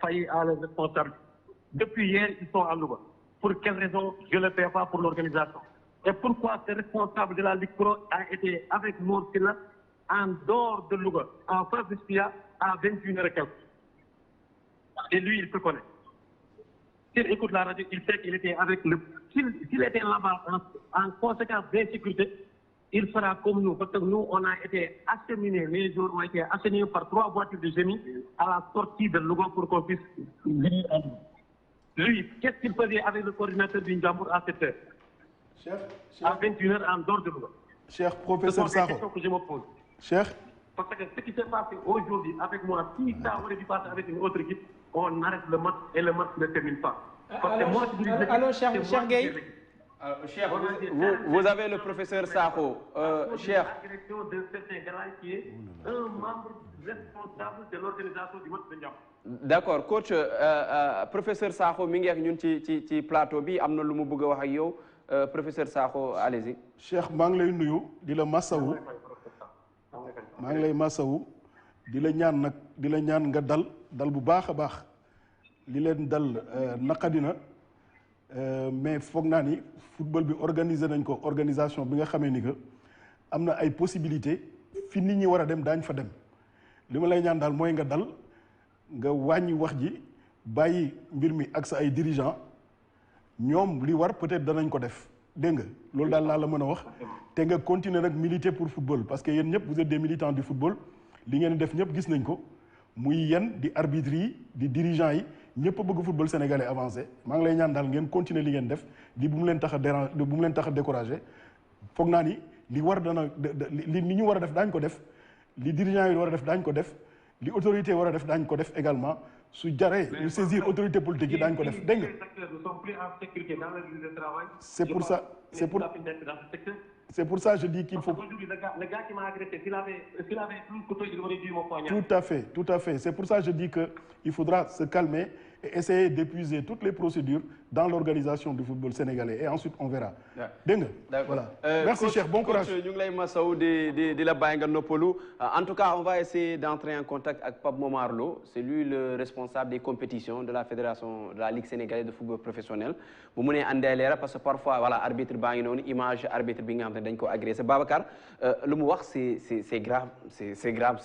failli à leurs responsabilités. Depuis hier, ils sont à Louga. Pour quelle raison? Je ne le fais pas pour l'organisation. Et pourquoi ce responsable de la Ligue Pro a été avec Mor Sylla en dehors de Louga, en face de Spia, à 21h et quelques. Et lui, il se connaît. S'il écoute la radio, il sait qu'il était avec le... S'il était là-bas en conséquence d'insécurité, il fera comme nous. Parce que nous, on a été acheminés, les jours ont été acheminés par 3 voitures de génie à la sortie de Louga pour qu'on puisse venir à nous. Lui, qu'est-ce qu'il faisait avec le coordinateur du Ndiambour à 7 heures? À 21h en dehors de Louga. Cher professeur Sakho. Ce sont des questions que je me pose. Cher. Parce que ce qui s'est passé aujourd'hui avec moi, si ça aurait dû passer avec une autre équipe, on arrête le match et le match ne termine pas. Alors, cher Gueye. Cher, vous avez le professeur Sakho. Cher. La direction de certain gars qui est un membre responsable de l'organisation du match de Ndiambour. D'accord, coach, professeur Sakho mi ngi ak ñun ci plateau bi am na lu mu bëgg a wax ak yow professeur Sakho, allez-y. Cheikh maa ngi lay nuyu di la masawu maa ngi lay masawu di la ñaan nag di la ñaan nga dal bu baax a baax li leen dal naqadina mais foog naa ni football bi organiser nañ ko organisation bi nga xamee ni que am na ay possibilités fi nit ñi war a dem daañ fa dem li ma lay ñaan daal mooy nga dal nga wàññi wax ji bàyyi mbir mi ak sa ay dirigeants ñoom li war peut-être danañ ko def dégg nga loolu daal laa la mën a wax te nga continuer nag militer pour football parce que yéen ñëpp vous êtes des militants du football li ngeen def ñëpp gis nañ ko muy yéen di arbitre yi di dirigeants yi ñëpp a bëgg football sénégalais avancé maa ngi lay ñaan daal ngeen continuer li ngeen def li bu mu leen tax a déranger bu mu leen tax a décourager foog naa ni li war dana li ñu war a def daañ ko def li dirigeants yi war a def daañ ko def li autorité war a def daañ ko def également su jaree ñu saisir autorité politique yi daañ ko def dégg nga. C'est pour ça que je dis qu'il faut... Le gars qui m'a agressé, s'il avait plus couteau, il aurait dû me poignarder. Tout à fait. C'est pour ça que je dis qu'il faudra se calmer et essayer d'épuiser toutes les procédures dans l'organisation du football sénégalais. Et ensuite, on verra. D'accord. Voilà. Merci, coach, cher. Bon courage. En tout cas, on va essayer d'entrer en contact avec Pape Momarlo. C'est lui le responsable des compétitions de la Fédération de la Ligue sénégalaise de football professionnel. Vous pouvez aller parce que parfois, voilà, arbitre bangnon, image arbitre bingham, dañ ko agressé. Babacar, le mot c'est grave, c'est grave.